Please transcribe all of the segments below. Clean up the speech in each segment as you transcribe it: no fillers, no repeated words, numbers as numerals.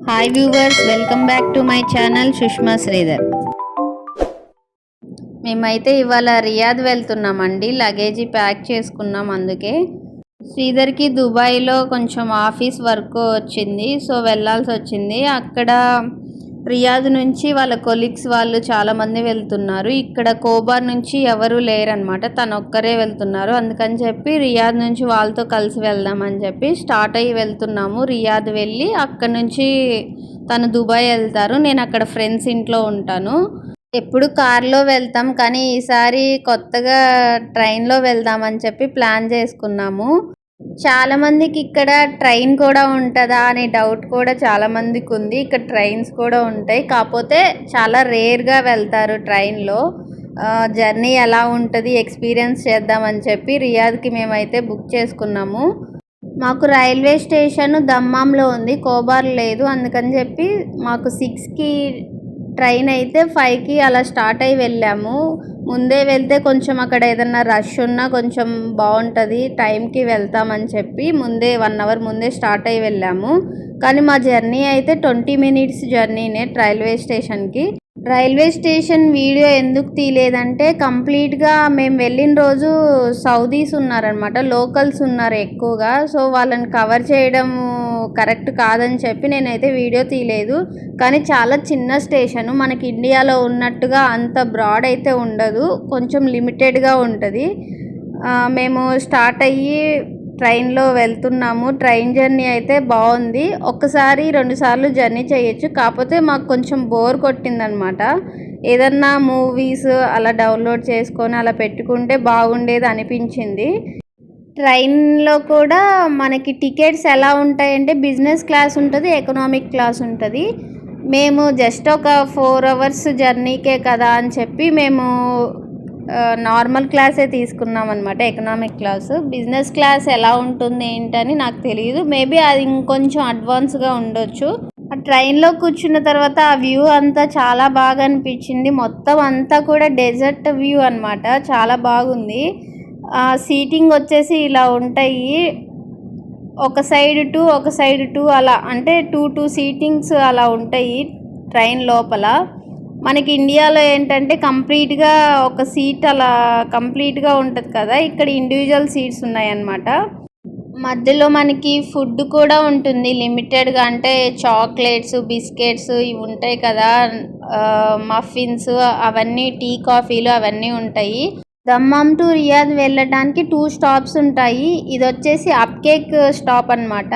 Hi viewers, welcome back to my channel Sushma Sridhar. మేమైతే ఇవాళ Riyadh వెళ్తున్నామండి. లగేజీ ప్యాక్ చేసుకున్నాం. అందుకే శ్రీధర్కి దుబాయ్లో కొంచెం ఆఫీస్ వర్క్ వచ్చింది, సో వెళ్ళాల్సి వచ్చింది. అక్కడ రియాద్ నుంచి వాళ్ళ కొలీగ్స్ వాళ్ళు చాలామంది వెళ్తున్నారు. ఇక్కడ కోబార్ నుంచి ఎవరు లేరనమాట, తను ఒక్కరే వెళ్తున్నారు. అందుకని చెప్పి రియాద్ నుంచి వాళ్ళతో కలిసి వెళ్దామని చెప్పి స్టార్ట్ అయ్యి వెళ్తున్నాము. రియాద్ వెళ్ళి అక్కడ నుంచి తను దుబాయ్ వెళ్తారు. నేను అక్కడ ఫ్రెండ్స్ ఇంట్లో ఉంటాను. ఎప్పుడు కార్లో వెళ్తాం, కానీ ఈసారి కొత్తగా ట్రైన్లో వెళ్దామని చెప్పి ప్లాన్ చేసుకున్నాము. చాలామందికి ఇక్కడ ట్రైన్ కూడా ఉంటుందా అనే డౌట్ కూడా చాలామందికి ఉంది. ఇక్కడ ట్రైన్స్ కూడా ఉంటాయి, కాకపోతే చాలా రేర్గా వెళ్తారు ట్రైన్లో. జర్నీ ఎలా ఉంటుంది ఎక్స్పీరియన్స్ చేద్దామని చెప్పి రియాద్కి మేమైతే బుక్ చేసుకున్నాము. మాకు రైల్వే స్టేషన్ దమ్మాంలో ఉంది, కోబార్ లేదు. అందుకని చెప్పి మాకు 6కి ట్రైన్ అయితే 5కి అలా స్టార్ట్ అయ్యి వెళ్ళాము. ముందే వెళ్తే కొంచెం అక్కడ ఏదన్నా రష్ ఉన్నా కొంచెం బాగుంటుంది, టైంకి వెళ్తామని చెప్పి ముందే 1 అవర్ ముందే స్టార్ట్ అయ్యి వెళ్ళాము. కానీ మా జర్నీ అయితే 20 మినిట్స్ జర్నీనే రైల్వే స్టేషన్కి. రైల్వే స్టేషన్ వీడియో ఎందుకు తీయలేదంటే, కంప్లీట్గా మేము వెళ్ళిన రోజు సౌదీస్ ఉన్నారనమాట, లోకల్స్ ఉన్నారు ఎక్కువగా. సో వాళ్ళని కవర్ చేయడం కరెక్ట్ కాదని చెప్పి నేనైతే వీడియో తీయలేదు. కానీ చాలా చిన్న స్టేషను, మనకి ఇండియాలో ఉన్నట్టుగా అంత బ్రాడ్ అయితే ఉండదు, కొంచెం లిమిటెడ్గా ఉంటుంది. మేము స్టార్ట్ అయ్యి ట్రైన్లో వెళ్తున్నాము. ట్రైన్ జర్నీ అయితే బాగుంది. ఒక్కసారి 2 సార్లు జర్నీ చేయొచ్చు, కాకపోతే మాకు కొంచెం బోర్ కొట్టిందనమాట. ఏదన్నా మూవీస్ అలా డౌన్లోడ్ చేసుకొని అలా పెట్టుకుంటే బాగుండేది అనిపించింది. ట్రైన్లో కూడా మనకి టికెట్స్ ఎలా ఉంటాయంటే, బిజినెస్ క్లాస్ ఉంటుంది, ఎకనామిక్ క్లాస్ ఉంటుంది. మేము జస్ట్ ఒక 4 అవర్స్ జర్నీకే కదా అని చెప్పి మేము నార్మల్ క్లాసే తీసుకున్నాం అనమాట, ఎకనామిక్ క్లాసు. బిజినెస్ క్లాస్ ఎలా ఉంటుంది ఏంటని నాకు తెలియదు, మేబీ అది ఇంకొంచెం అడ్వాన్స్గా ఉండొచ్చు. ఆ ట్రైన్లో కూర్చున్న తర్వాత ఆ వ్యూ అంతా చాలా బాగా అనిపించింది. మొత్తం అంతా కూడా డెజర్ట్ వ్యూ అనమాట, చాలా బాగుంది. సీటింగ్ వచ్చేసి ఇలా ఉంటాయి, ఒక సైడ్ టూ అలా, అంటే 2 సీటింగ్స్ అలా ఉంటాయి ట్రైన్ లోపల. మనకి ఇండియాలో ఏంటంటే కంప్లీట్గా ఒక సీట్ అలా కంప్లీట్గా ఉంటుంది కదా, ఇక్కడ ఇండివిజువల్ సీట్స్ ఉన్నాయన్నమాట. మధ్యలో మనకి ఫుడ్ కూడా ఉంటుంది లిమిటెడ్గా, అంటే చాక్లెట్స్, బిస్కెట్స్ ఇవి ఉంటాయి కదా, మఫిన్స్ అవన్నీ, టీ కాఫీలు అవన్నీ ఉంటాయి. దమ్మాం టు రియాద్ వెళ్ళడానికి 2 స్టాప్స్ ఉంటాయి. ఇది వచ్చేసి అప్కేక్ స్టాప్ అనమాట.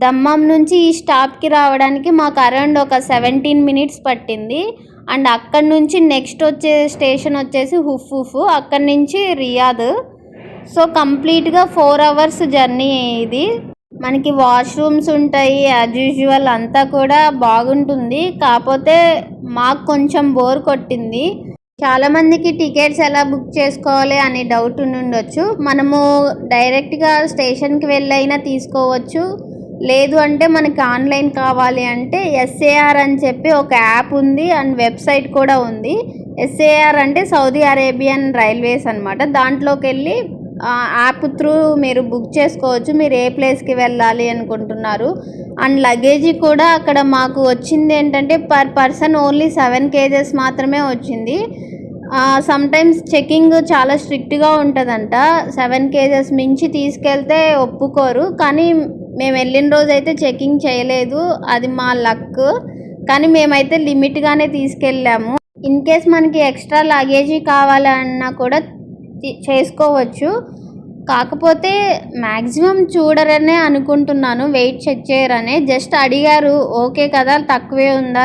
దమ్మాం నుంచి ఈ స్టాప్కి రావడానికి మాకు అరౌండ్ ఒక 17 మినిట్స్ పట్టింది. అండ్ అక్కడి నుంచి నెక్స్ట్ వచ్చే స్టేషన్ వచ్చేసి హుఫూఫ్, అక్కడి నుంచి రియాద్. సో కంప్లీట్గా 4 అవర్స్ జర్నీ ఇది. మనకి వాష్రూమ్స్ ఉంటాయి యాజ్ యూజువల్, అంతా కూడా బాగుంటుంది. కాకపోతే మాకు కొంచెం బోర్ కొట్టింది. చాలామందికి టికెట్స్ ఎలా బుక్ చేసుకోవాలి అనే డౌట్ ఉండొచ్చు. మనము డైరెక్ట్గా స్టేషన్కి వెళ్ళైనా తీసుకోవచ్చు, లేదు అంటే మనకి ఆన్లైన్ కావాలి అంటే ఎస్ఏఆర్ అని చెప్పి ఒక యాప్ ఉంది, అండ్ వెబ్సైట్ కూడా ఉంది. ఎస్ఏఆర్ అంటే సౌదీ అరేబియన్ రైల్వేస్ అనమాట. దాంట్లోకి వెళ్ళి యాప్ త్రూ మీరు బుక్ చేసుకోవచ్చు, మీరు ఏ ప్లేస్కి వెళ్ళాలి అనుకుంటున్నారు. అండ్ లగేజీ కూడా అక్కడ మాకు వచ్చింది ఏంటంటే, పర్ పర్సన్ ఓన్లీ 7 kgs మాత్రమే వచ్చింది. సమ్టైమ్స్ చెకింగ్ చాలా స్ట్రిక్ట్గా ఉంటుందంట, 7 kgs మించి తీసుకెళ్తే ఒప్పుకోరు. కానీ మేము వెళ్ళిన రోజు అయితే చెకింగ్ చేయలేదు, అది మా లక్. కానీ మేమైతే లిమిట్గానే తీసుకెళ్ళాము. ఇన్ కేస్ మనకి ఎక్స్ట్రా లగేజీ కావాలన్నా కూడా చేసుకోవచ్చు, కాకపోతే మ్యాక్సిమం చూడరనే అనుకుంటున్నాను, వెయిట్ చెక్ చేయరనే. జస్ట్ అడిగారు, ఓకే కదా తక్కువే ఉందా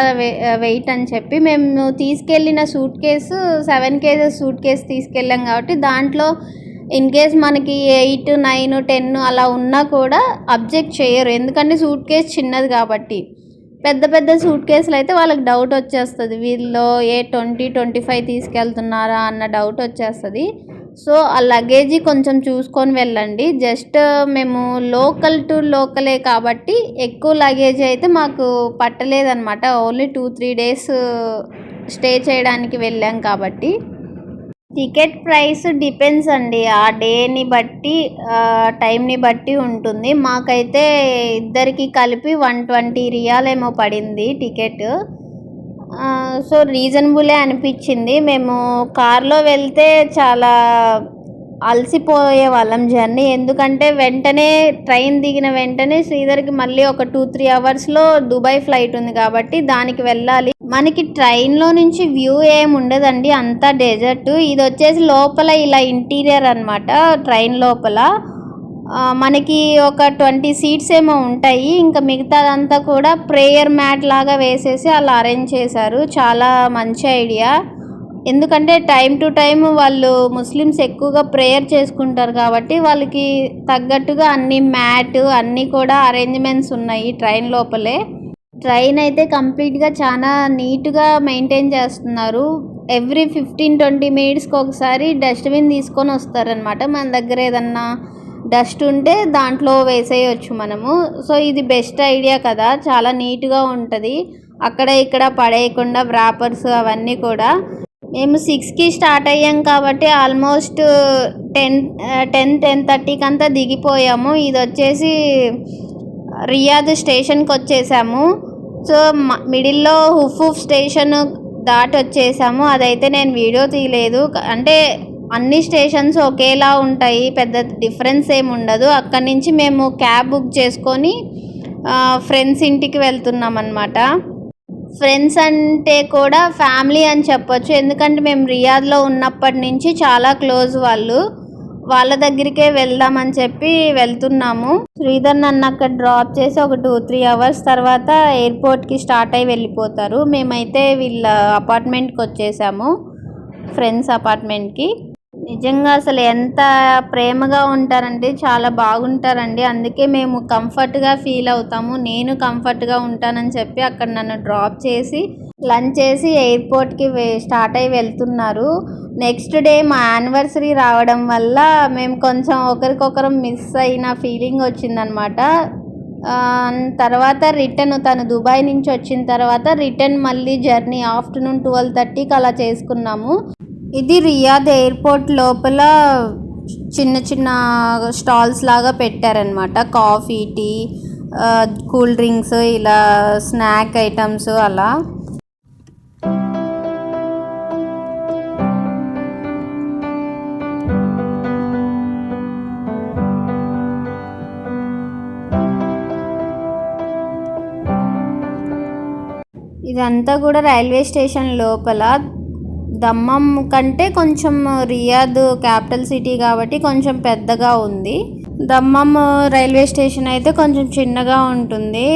వెయిట్ అని చెప్పి. మేము తీసుకెళ్ళిన suit case 7 kgs suit case తీసుకెళ్ళాం కాబట్టి దాంట్లో ఇన్ కేస్ మనకి 8, 9, 10 అలా ఉన్నా కూడా అబ్జెక్ట్ చేయరు, ఎందుకంటే సూట్ కేసు చిన్నది కాబట్టి. పెద్ద పెద్ద సూట్ కేసులు అయితే వాళ్ళకి డౌట్ వచ్చేస్తుంది, వీళ్ళు 20, 25 తీసుకెళ్తున్నారా అన్న డౌట్ వచ్చేస్తుంది. సో ఆ లగేజీ కొంచెం చూసుకొని వెళ్ళండి. జస్ట్ మేము లోకల్ టు లోకలే కాబట్టి ఎక్కువ లగేజీ అయితే మాకు పట్టలేదన్నమాట, ఓన్లీ 2-3 డేస్ స్టే చేయడానికి వెళ్ళాం కాబట్టి. టికెట్ ప్రైస్ డిపెండ్స్ అండి, ఆ డేని బట్టి టైంని బట్టి ఉంటుంది. మాకైతే ఇద్దరికి కలిపి 120 రియాల్ ఏమో పడింది టికెట్. సో రీజనబులే అనిపించింది. మేము కార్లో వెళ్తే చాలా అలసిపోయే వాళ్ళం జర్నీ, ఎందుకంటే వెంటనే ట్రైన్ దిగిన వెంటనే శ్రీధర్కి మళ్ళీ ఒక 2-3 అవర్స్లో దుబాయ్ ఫ్లైట్ ఉంది కాబట్టి దానికి వెళ్ళాలి. మనకి ట్రైన్లో నుంచి వ్యూ ఏమి ఉండదండి, అంతా డెజర్ట్. ఇది వచ్చేసి లోపల ఇలా ఇంటీరియర్ అనమాట. ట్రైన్ లోపల మనకి ఒక 20 సీట్స్ ఏమో ఉంటాయి, ఇంకా మిగతాదంతా కూడా ప్రేయర్ మ్యాట్ లాగా వేసేసి అలా అరేంజ్ చేశారు. చాలా మంచి ఐడియా, ఎందుకంటే టైం టు టైం వాళ్ళు ముస్లిమ్స్ ఎక్కువగా ప్రేయర్ చేసుకుంటారు కాబట్టి వాళ్ళకి తగ్గట్టుగా అన్ని మ్యాట్ అన్నీ కూడా అరేంజ్మెంట్స్ ఉన్నాయి ట్రైన్ లోపలే. ట్రైన్ అయితే కంప్లీట్గా చాలా నీట్గా మెయింటైన్ చేస్తున్నారు. ఎవ్రీ 15-20 మినిట్స్కి ఒకసారి డస్ట్బిన్ తీసుకొని వస్తారనమాట. మన దగ్గర ఏదన్నా డస్ట్ ఉంటే దాంట్లో వేసేయచ్చు మనము. సో ఇది బెస్ట్ ఐడియా కదా, చాలా నీట్గా ఉంటుంది. అక్కడ ఇక్కడ పడేయకుండా వ్రాపర్స్ అవన్నీ కూడా. మేము 6కి స్టార్ట్ అయ్యాం కాబట్టి ఆల్మోస్ట్ 10-10:30కి అంతా దిగిపోయాము. ఇది వచ్చేసి రియాద్ స్టేషన్కి వచ్చేసాము. సో మిడిల్లో హుఫూఫ్ స్టేషన్ దాటి వచ్చేసాము. అదైతే నేను వీడియో తీయలేదు, అంటే అన్ని స్టేషన్స్ ఒకేలా ఉంటాయి, పెద్ద డిఫరెన్స్ ఏమి ఉండదు. అక్కడి నుంచి మేము క్యాబ్ బుక్ చేసుకొని ఫ్రెండ్స్ ఇంటికి వెళ్తున్నాం అన్నమాట. ఫ్రెండ్స్ అంటే కూడా ఫ్యామిలీ అని చెప్పొచ్చు, ఎందుకంటే మేము రియాద్లో ఉన్నప్పటి నుంచి చాలా క్లోజ్ వాళ్ళ దగ్గరికే వెళ్దామని చెప్పి వెళ్తున్నాము. శ్రీధర్ నన్ను అక్కడ డ్రాప్ చేసి ఒక 2-3 అవర్స్ తర్వాత ఎయిర్పోర్ట్కి స్టార్ట్ అయ్యి వెళ్ళిపోతారు. మేమైతే వీళ్ళ అపార్ట్మెంట్కి వచ్చేసాము, ఫ్రెండ్స్ అపార్ట్మెంట్కి. నిజంగా అసలు ఎంత ప్రేమగా ఉంటారంటే చాలా బాగుంటారండి, అందుకే మేము కంఫర్ట్గా ఫీల్ అవుతాము. నేను కంఫర్ట్గా ఉంటానని చెప్పి అక్కడ నన్ను డ్రాప్ చేసి లంచ్ చేసి ఎయిర్పోర్ట్కి స్టార్ట్ అయ్యి వెళ్తున్నారు. నెక్స్ట్ డే మా యానివర్సరీ రావడం వల్ల మేము కొంచెం ఒకరికొకరు మిస్ అయిన ఫీలింగ్ వచ్చిందనమాట. తర్వాత రిటర్న్ తను దుబాయ్ నుంచి వచ్చిన తర్వాత రిటర్న్ మళ్ళీ జర్నీ ఆఫ్టర్నూన్ 12:30కి అలా చేసుకున్నాము. ఇది రియాద్ ఎయిర్పోర్ట్ లోపల చిన్న చిన్న స్టాల్స్ లాగా పెట్టారనమాట. కాఫీ, టీ, కూల్ డ్రింక్స్, ఇలా స్నాక్ ఐటమ్స్ అలా. ఇదంతా కూడా రైల్వే స్టేషన్ లోపల. దమ్మం కంటే కొంచెం రియాద్ క్యాపిటల్ సిటీ కాబట్టి కొంచెం పెద్దగా ఉంది. దమ్మం రైల్వే స్టేషన్ అయితే కొంచెం చిన్నగా ఉంటుంది.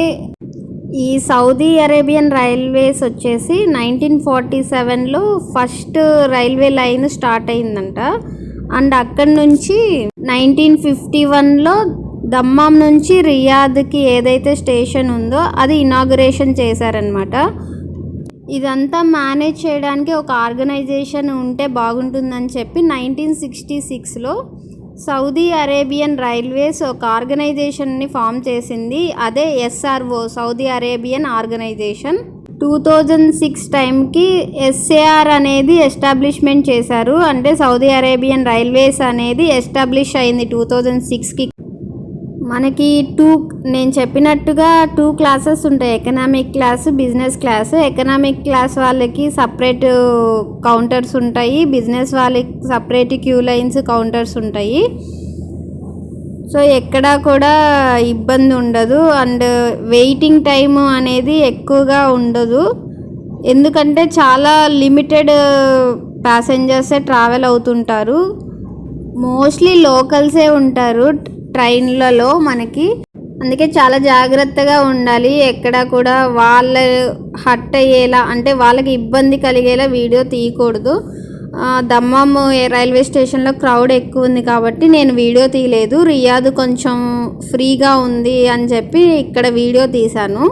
ఈ సౌదీ అరేబియన్ రైల్వేస్ వచ్చేసి 1947లో ఫస్ట్ రైల్వే లైన్ స్టార్ట్ అయిందంట. అండ్ అక్కడి నుంచి 1951లో దమ్మాం నుంచి రియాద్కి ఏదైతే స్టేషన్ ఉందో అది ఇనాగ్రేషన్ చేశారనమాట. ఇదంతా మేనేజ్ చేయడానికి ఒక ఆర్గనైజేషన్ ఉంటే బాగుంటుందని చెప్పి 1966లో సౌదీ అరేబియన్ రైల్వేస్ ఒక ఆర్గనైజేషన్ని ఫామ్ చేసింది. అదే SRO, సౌదీ అరేబియన్ ఆర్గనైజేషన్. 2006 టైంకి SAR అనేది ఎస్టాబ్లిష్మెంట్ చేశారు. అంటే సౌదీ అరేబియన్ రైల్వేస్ అనేది ఎస్టాబ్లిష్ అయింది 2006కి. మనకి నేను చెప్పినట్టుగా 2 క్లాసెస్ ఉంటాయి, economic class, business class. Economic class వాళ్ళకి సపరేట్ కౌంటర్స్ ఉంటాయి, బిజినెస్ వాళ్ళకి సపరేట్ క్యూ లైన్స్ కౌంటర్స్ ఉంటాయి. సో ఎక్కడా కూడా ఇబ్బంది ఉండదు. అండ్ వెయిటింగ్ టైం అనేది ఎక్కువగా ఉండదు, ఎందుకంటే చాలా లిమిటెడ్ ప్యాసింజర్సే ట్రావెల్ అవుతుంటారు. మోస్ట్లీ లోకల్సే ఉంటారు ట్రైన్లలో మనకి, అందుకే చాలా జాగ్రత్తగా ఉండాలి. ఎక్కడ కూడా వాళ్ళ హర్ట్ అయ్యేలా, అంటే వాళ్ళకి ఇబ్బంది కలిగేలా వీడియో తీయకూడదు. దమ్మం రైల్వే స్టేషన్లో క్రౌడ్ ఎక్కువ ఉంది కాబట్టి నేను వీడియో తీయలేదు. రియాద్ కొంచెం ఫ్రీగా ఉంది అని చెప్పి ఇక్కడ వీడియో తీశాను.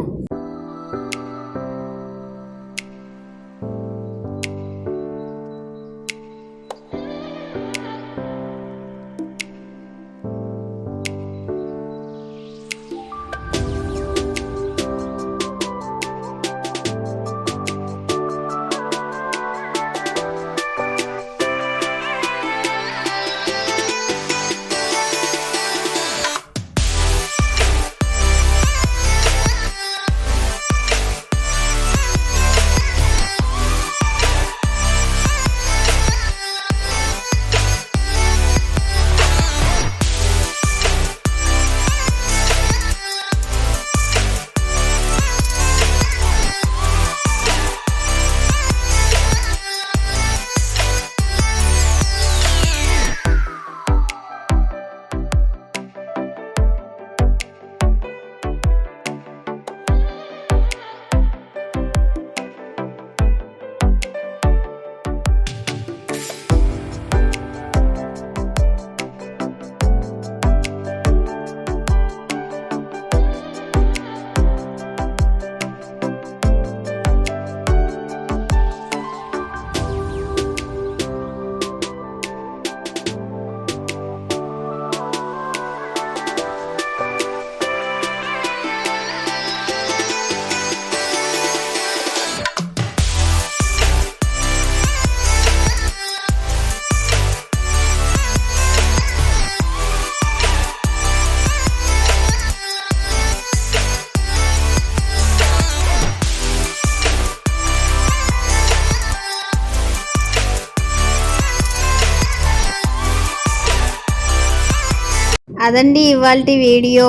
అదండి ఇవాల్టి వీడియో.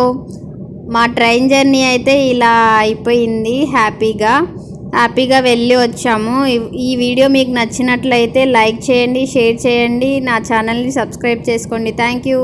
మా ట్రైన్ జర్నీ అయితే ఇలా అయిపోయింది. హ్యాపీగా వెళ్ళి వచ్చాము. ఈ వీడియో మీకు నచ్చినట్లయితే లైక్ చేయండి, షేర్ చేయండి, నా ఛానల్ని సబ్స్క్రైబ్ చేసుకోండి. Thank you.